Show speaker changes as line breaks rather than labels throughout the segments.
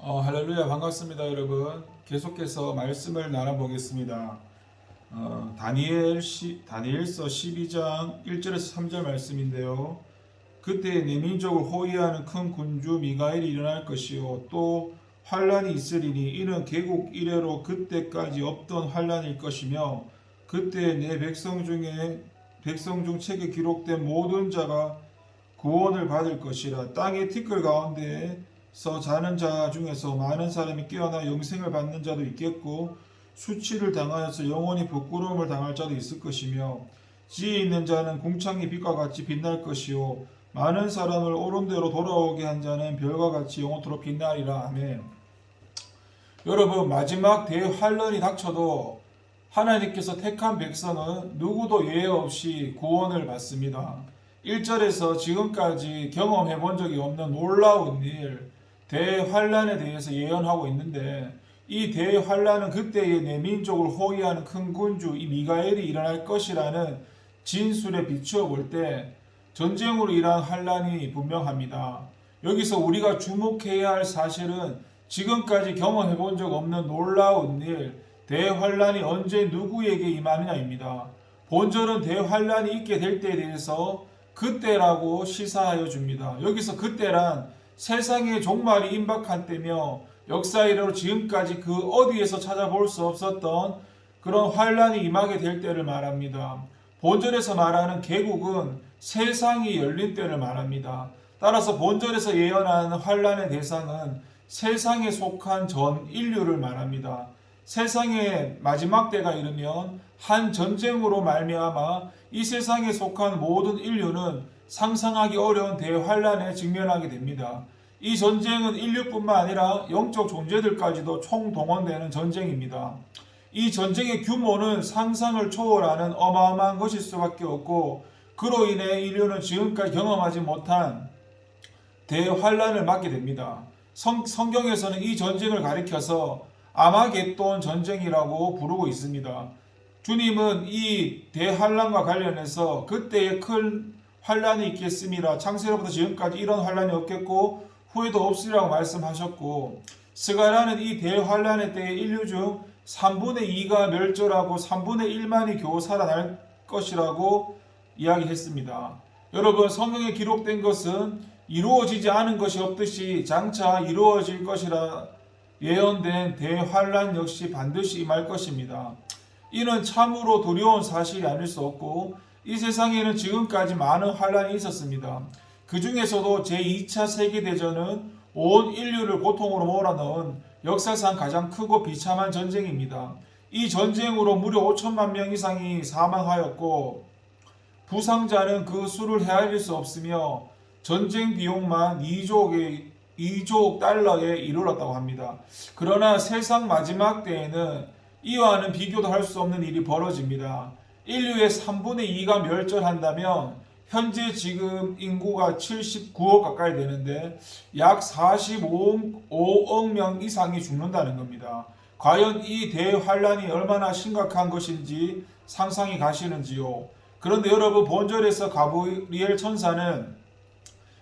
할렐루야 반갑습니다 여러분. 계속해서 말씀을 나눠보겠습니다. 다니엘서 12장 1절에서 3절 말씀인데요. 그때 내 민족을 호위하는 큰 군주 미가엘이 일어날 것이요 또 환란이 있으리니 이는 개국 이래로 그때까지 없던 환란일 것이며 그때 내 백성 중 책에 기록된 모든 자가 구원을 받을 것이라. 땅의 티끌 가운데서 자는 자 중에서 많은 사람이 깨어나 영생을 받는 자도 있겠고 수치를 당하여서 영원히 부끄러움을 당할 자도 있을 것이며 지혜 있는 자는 궁창의 빛과 같이 빛날 것이요 많은 사람을 옳은 대로 돌아오게 한 자는 별과 같이 영원토록 빛나리라. 아멘. 여러분, 마지막 대환란이 닥쳐도 하나님께서 택한 백성은 누구도 예외 없이 구원을 받습니다. 1절에서 지금까지 경험해 본 적이 없는 놀라운 일, 대환란에 대해서 예언하고 있는데 이 대환란은 그때의 내 민족을 호위하는 큰 군주 이 미가엘이 일어날 것이라는 진술에 비추어 볼 때 전쟁으로 인한 환란이 분명합니다. 여기서 우리가 주목해야 할 사실은 지금까지 경험해 본 적 없는 놀라운 일, 대환란이 언제 누구에게 임하느냐입니다. 본절은 대환란이 있게 될 때에 대해서 그때라고 시사하여 줍니다. 여기서 그때란 세상의 종말이 임박한 때며 역사 이래로 지금까지 그 어디에서 찾아볼 수 없었던 그런 환란이 임하게 될 때를 말합니다. 본절에서 말하는 개국은 세상이 열린 때를 말합니다. 따라서 본절에서 예언하는 환란의 대상은 세상에 속한 전 인류를 말합니다. 세상의 마지막 때가 이르면 한 전쟁으로 말미암아 이 세상에 속한 모든 인류는 상상하기 어려운 대환란에 직면하게 됩니다. 이 전쟁은 인류뿐만 아니라 영적 존재들까지도 총동원되는 전쟁입니다. 이 전쟁의 규모는 상상을 초월하는 어마어마한 것일 수밖에 없고 그로 인해 인류는 지금까지 경험하지 못한 대환란을 맞게 됩니다. 성경에서는 이 전쟁을 가리켜서 아마겟돈 전쟁이라고 부르고 있습니다. 주님은 이 대환란과 관련해서 그때에 큰 환란이 있겠음이라 창세로부터 지금까지 이런 환란이 없겠고 후에도 없으리라고 말씀하셨고 스가랴는 이 대환란의 때에 인류 중 3분의 2가 멸절하고 3분의 1만이 겨우 살아날 것이라고 이야기했습니다. 여러분, 성경에 기록된 것은 이루어지지 않은 것이 없듯이 장차 이루어질 것이라 예언된 대환란 역시 반드시 임할 것입니다. 이는 참으로 두려운 사실이 아닐 수 없고 이 세상에는 지금까지 많은 환란이 있었습니다. 그 중에서도 제2차 세계대전은 온 인류를 고통으로 몰아넣은 역사상 가장 크고 비참한 전쟁입니다. 이 전쟁으로 무려 5천만 명 이상이 사망하였고 부상자는 그 수를 헤아릴 수 없으며 전쟁 비용만 2조 달러에 이르렀다고 합니다. 그러나 세상 마지막 때에는 이와는 비교도 할 수 없는 일이 벌어집니다. 인류의 3분의 2가 멸절한다면 현재 지금 인구가 79억 가까이 되는데 약 45억 명 이상이 죽는다는 겁니다. 과연 이 대환란이 얼마나 심각한 것인지 상상이 가시는지요. 그런데 여러분, 본절에서 가브리엘 천사는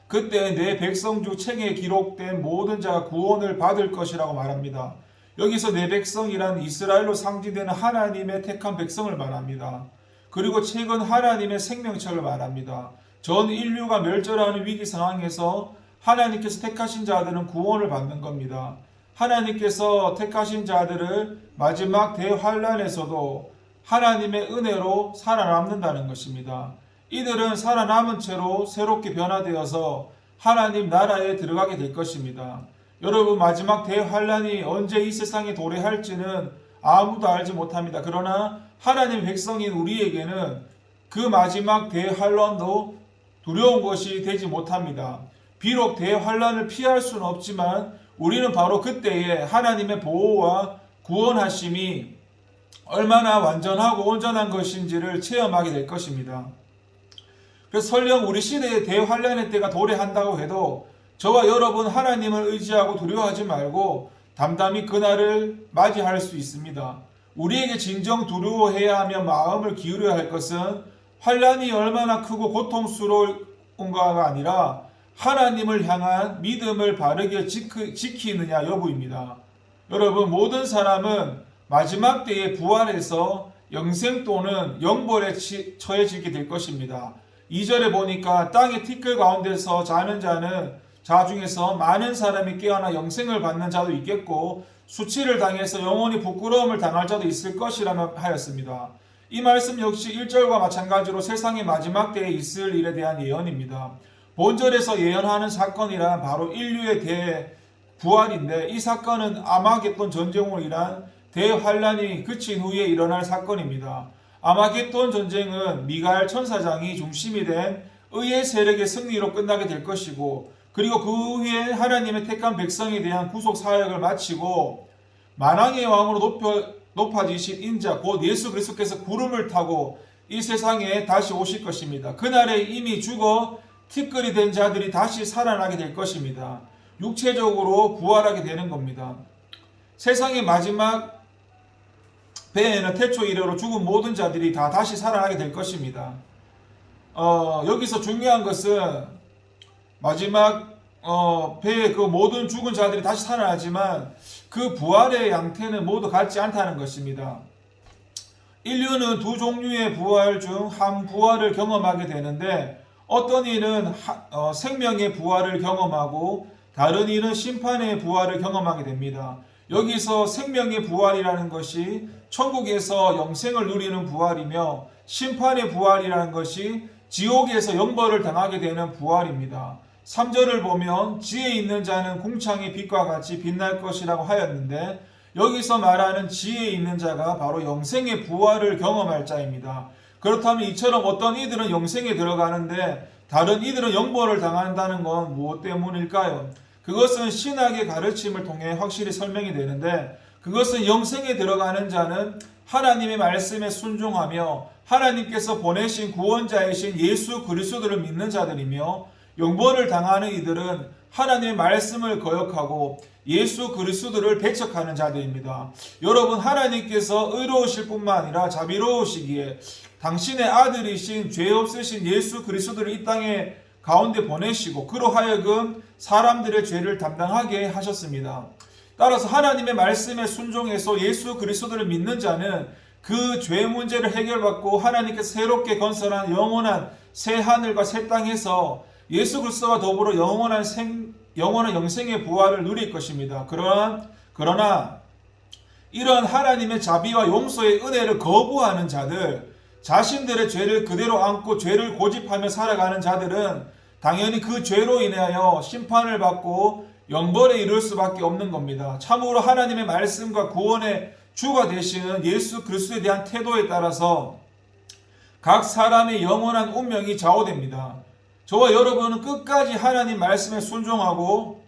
그때 내 백성 중 책에 기록된 모든 자가 구원을 받을 것이라고 말합니다. 여기서 내 백성이란 이스라엘로 상징되는 하나님의 택한 백성을 말합니다. 그리고 책은 하나님의 생명책을 말합니다. 전 인류가 멸절하는 위기 상황에서 하나님께서 택하신 자들은 구원을 받는 겁니다. 하나님께서 택하신 자들을 마지막 대환란에서도 하나님의 은혜로 살아남는다는 것입니다. 이들은 살아남은 채로 새롭게 변화되어서 하나님 나라에 들어가게 될 것입니다. 여러분, 마지막 대환란이 언제 이 세상에 도래할지는 아무도 알지 못합니다. 그러나 하나님의 백성인 우리에게는 그 마지막 대환란도 두려운 것이 되지 못합니다. 비록 대환란을 피할 수는 없지만 우리는 바로 그때에 하나님의 보호와 구원하심이 얼마나 완전하고 온전한 것인지를 체험하게 될 것입니다. 그래서 설령 우리 시대에 대환란의 때가 도래한다고 해도 저와 여러분 하나님을 의지하고 두려워하지 말고 담담히 그날을 맞이할 수 있습니다. 우리에게 진정 두려워해야 하며 마음을 기울여야 할 것은 환란이 얼마나 크고 고통스러운가가 아니라 하나님을 향한 믿음을 바르게 지키느냐 여부입니다. 여러분, 모든 사람은 마지막 때에 부활해서 영생 또는 영벌에 처해지게 될 것입니다. 2절에 보니까 땅의 티끌 가운데서 자는 자 중에서 많은 사람이 깨어나 영생을 받는 자도 있겠고 수치를 당해서 영원히 부끄러움을 당할 자도 있을 것이라며 하였습니다. 이 말씀 역시 1절과 마찬가지로 세상의 마지막 때에 있을 일에 대한 예언입니다. 본절에서 예언하는 사건이란 바로 인류의 대부활인데, 이 사건은 아마겟돈 전쟁으로 인한 대환란이 그친 후에 일어날 사건입니다. 아마겟돈 전쟁은 미가엘 천사장이 중심이 된 의의 세력의 승리로 끝나게 될 것이고, 그리고 그 후에 하나님의 택한 백성에 대한 구속 사역을 마치고 만왕의 왕으로 높아지신 인자 곧 예수 그리스도께서 구름을 타고 이 세상에 다시 오실 것입니다. 그날에 이미 죽어 티끌이 된 자들이 다시 살아나게 될 것입니다. 육체적으로 부활하게 되는 겁니다. 세상의 마지막 배에는 태초 이래로 죽은 모든 자들이 다 다시 살아나게 될 것입니다. 여기서 중요한 것은 마지막 배의 그 모든 죽은 자들이 다시 살아나지만 그 부활의 양태는 모두 같지 않다는 것입니다. 인류는 두 종류의 부활 중 한 부활을 경험하게 되는데, 어떤 이는 생명의 부활을 경험하고 다른 이는 심판의 부활을 경험하게 됩니다. 여기서 생명의 부활이라는 것이 천국에서 영생을 누리는 부활이며, 심판의 부활이라는 것이 지옥에서 영벌을 당하게 되는 부활입니다. 3절을 보면 지혜 있는 자는 궁창의 빛과 같이 빛날 것이라고 하였는데, 여기서 말하는 지혜 있는 자가 바로 영생의 부활을 경험할 자입니다. 그렇다면 이처럼 어떤 이들은 영생에 들어가는데 다른 이들은 영벌을 당한다는 건 무엇 때문일까요? 그것은 신학의 가르침을 통해 확실히 설명이 되는데, 그것은 영생에 들어가는 자는 하나님의 말씀에 순종하며 하나님께서 보내신 구원자이신 예수 그리스도를 믿는 자들이며, 영벌을 당하는 이들은 하나님의 말씀을 거역하고 예수 그리스도를 배척하는 자들입니다. 여러분, 하나님께서 의로우실 뿐만 아니라 자비로우시기에 당신의 아들이신 죄 없으신 예수 그리스도를 이 땅에 가운데 보내시고 그로 하여금 사람들의 죄를 담당하게 하셨습니다. 따라서 하나님의 말씀에 순종해서 예수 그리스도를 믿는 자는 그 죄 문제를 해결받고 하나님께서 새롭게 건설한 영원한 새 하늘과 새 땅에서 예수 그리스도와 더불어 영원한 영생의 부활을 누릴 것입니다. 그러나 이런 하나님의 자비와 용서의 은혜를 거부하는 자들, 자신들의 죄를 그대로 안고 죄를 고집하며 살아가는 자들은 당연히 그 죄로 인하여 심판을 받고 영벌에 이를 수밖에 없는 겁니다. 참으로 하나님의 말씀과 구원의 주가 되시는 예수 그리스도에 대한 태도에 따라서 각 사람의 영원한 운명이 좌우됩니다. 저와 여러분은 끝까지 하나님 말씀에 순종하고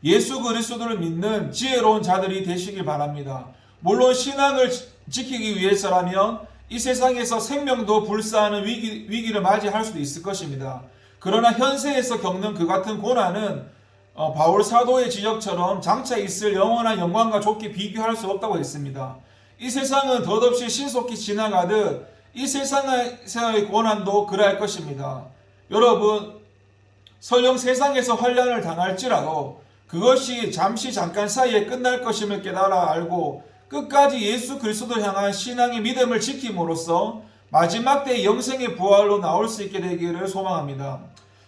예수 그리스도를 믿는 지혜로운 자들이 되시길 바랍니다. 물론 신앙을 지키기 위해서라면 이 세상에서 생명도 불사하는 위기를 맞이할 수도 있을 것입니다. 그러나 현세에서 겪는 그 같은 고난은 바울 사도의 지적처럼 장차 있을 영원한 영광과 좋게 비교할 수 없다고 했습니다. 이 세상은 덧없이 신속히 지나가듯 이 세상의 고난도 그러할 것입니다. 여러분, 설령 세상에서 환난을 당할지라도 그것이 잠깐 사이에 끝날 것임을 깨달아 알고 끝까지 예수 그리스도를 향한 신앙의 믿음을 지킴으로써 마지막 때 영생의 부활로 나올 수 있게 되기를 소망합니다.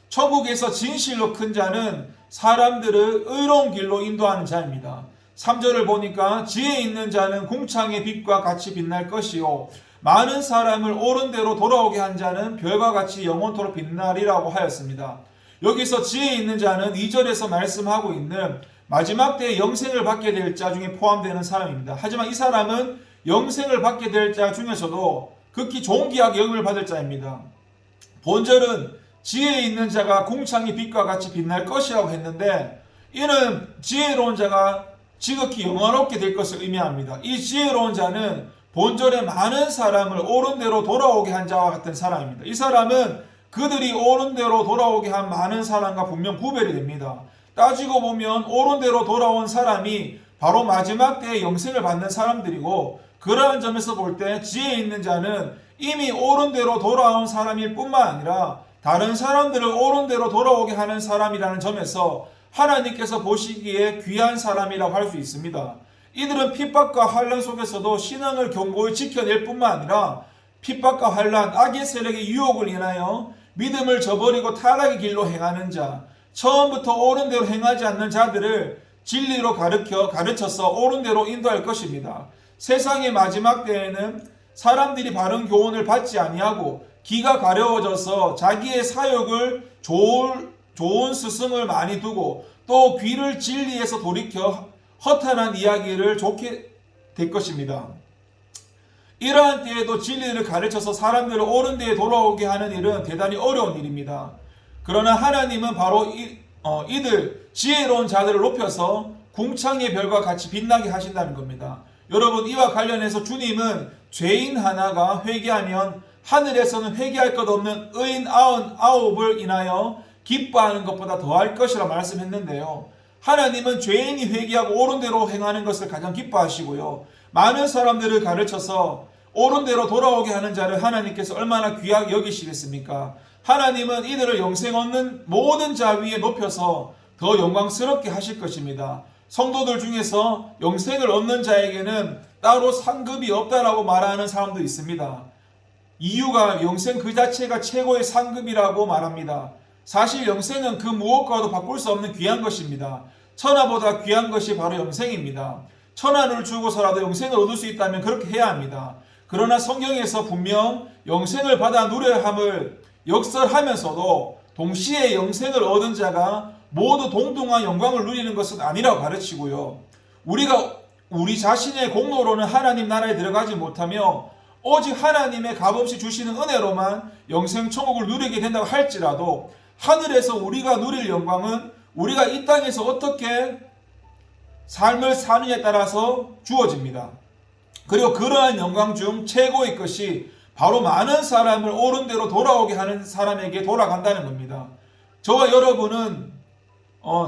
천국에서 진실로 큰 자는 사람들을 의로운 길로 인도하는 자입니다. 3절을 보니까 지혜 있는 자는 궁창의 빛과 같이 빛날 것이요 많은 사람을 옳은 대로 돌아오게 한 자는 별과 같이 영원토록 빛나리라고 하였습니다. 여기서 지혜 있는 자는 2절에서 말씀하고 있는 마지막 때에 영생을 받게 될 자 중에 포함되는 사람입니다. 하지만 이 사람은 영생을 받게 될 자 중에서도 극히 존귀하게 영을 받을 자입니다. 본절은 지혜 있는 자가 궁창의 빛과 같이 빛날 것이라고 했는데, 이는 지혜로운 자가 지극히 영화롭게 될 것을 의미합니다. 이 지혜로운 자는 본절에 많은 사람을 옳은 대로 돌아오게 한 자와 같은 사람입니다. 이 사람은 그들이 옳은 대로 돌아오게 한 많은 사람과 분명 구별이 됩니다. 따지고 보면 옳은 대로 돌아온 사람이 바로 마지막 때에 영생을 받는 사람들이고, 그러한 점에서 볼 때 지혜 있는 자는 이미 옳은 대로 돌아온 사람일 뿐만 아니라 다른 사람들을 옳은 대로 돌아오게 하는 사람이라는 점에서 하나님께서 보시기에 귀한 사람이라고 할 수 있습니다. 이들은 핍박과 환난 속에서도 신앙을 견고히 지켜낼 뿐만 아니라 핍박과 환난, 악의 세력의 유혹을 인하여 믿음을 저버리고 타락의 길로 행하는 자, 처음부터 옳은 대로 행하지 않는 자들을 진리로 가르쳐서 옳은 대로 인도할 것입니다. 세상의 마지막 때에는 사람들이 바른 교훈을 받지 아니하고 귀가 가려워져서 자기의 사욕을 좋은 스승을 많이 두고 또 귀를 진리에서 돌이켜 허탄한 이야기를 좋게 될 것입니다. 이러한 때에도 진리를 가르쳐서 사람들을 옳은 데에 돌아오게 하는 일은 대단히 어려운 일입니다. 그러나 하나님은 바로 이들 지혜로운 자들을 높여서 궁창의 별과 같이 빛나게 하신다는 겁니다. 여러분, 이와 관련해서 주님은 죄인 하나가 회개하면 하늘에서는 회개할 것 없는 의인 99을 인하여 기뻐하는 것보다 더할 것이라 말씀했는데요. 하나님은 죄인이 회개하고 옳은 대로 행하는 것을 가장 기뻐하시고요. 많은 사람들을 가르쳐서 옳은 대로 돌아오게 하는 자를 하나님께서 얼마나 귀하게 여기시겠습니까? 하나님은 이들을 영생 얻는 모든 자 위에 높여서 더 영광스럽게 하실 것입니다. 성도들 중에서 영생을 얻는 자에게는 따로 상급이 없다라고 말하는 사람도 있습니다. 이유가 영생 그 자체가 최고의 상급이라고 말합니다. 사실 영생은 그 무엇과도 바꿀 수 없는 귀한 것입니다. 천하보다 귀한 것이 바로 영생입니다. 천하를 주고서라도 영생을 얻을 수 있다면 그렇게 해야 합니다. 그러나 성경에서 분명 영생을 받아 누려야 함을 역설하면서도 동시에 영생을 얻은 자가 모두 동등한 영광을 누리는 것은 아니라고 가르치고요. 우리가 우리 자신의 공로로는 하나님 나라에 들어가지 못하며 오직 하나님의 값없이 주시는 은혜로만 영생 천국을 누리게 된다고 할지라도 하늘에서 우리가 누릴 영광은 우리가 이 땅에서 어떻게 삶을 사느냐에 따라서 주어집니다. 그리고 그러한 영광 중 최고의 것이 바로 많은 사람을 옳은 대로 돌아오게 하는 사람에게 돌아간다는 겁니다. 저와 여러분은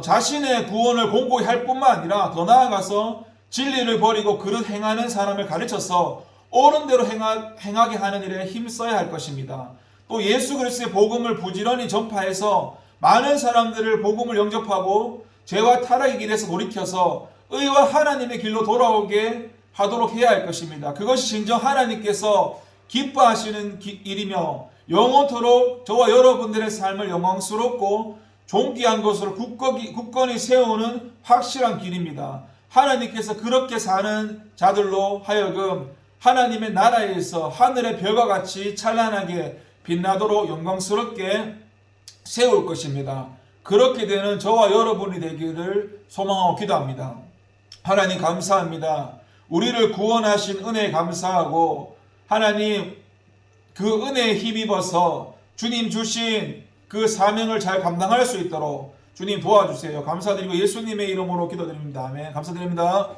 자신의 구원을 공고히 할 뿐만 아니라 더 나아가서 진리를 버리고 그릇 행하는 사람을 가르쳐서 옳은 대로 행하게 하는 일에 힘써야 할 것입니다. 또 예수 그리스도의 복음을 부지런히 전파해서 많은 사람들을 복음을 영접하고 죄와 타락의 길에서 돌이켜서 의와 하나님의 길로 돌아오게 하도록 해야 할 것입니다. 그것이 진정 하나님께서 기뻐하시는 일이며 영원토록 저와 여러분들의 삶을 영광스럽고 존귀한 것으로 굳건히 세우는 확실한 길입니다. 하나님께서 그렇게 사는 자들로 하여금 하나님의 나라에서 하늘의 별과 같이 찬란하게 빛나도록 영광스럽게 세울 것입니다. 그렇게 되는 저와 여러분이 되기를 소망하고 기도합니다. 하나님 감사합니다. 우리를 구원하신 은혜에 감사하고 하나님 그 은혜에 힘입어서 주님 주신 그 사명을 잘 감당할 수 있도록 주님 도와주세요. 감사드리고 예수님의 이름으로 기도드립니다. 아멘. 감사드립니다.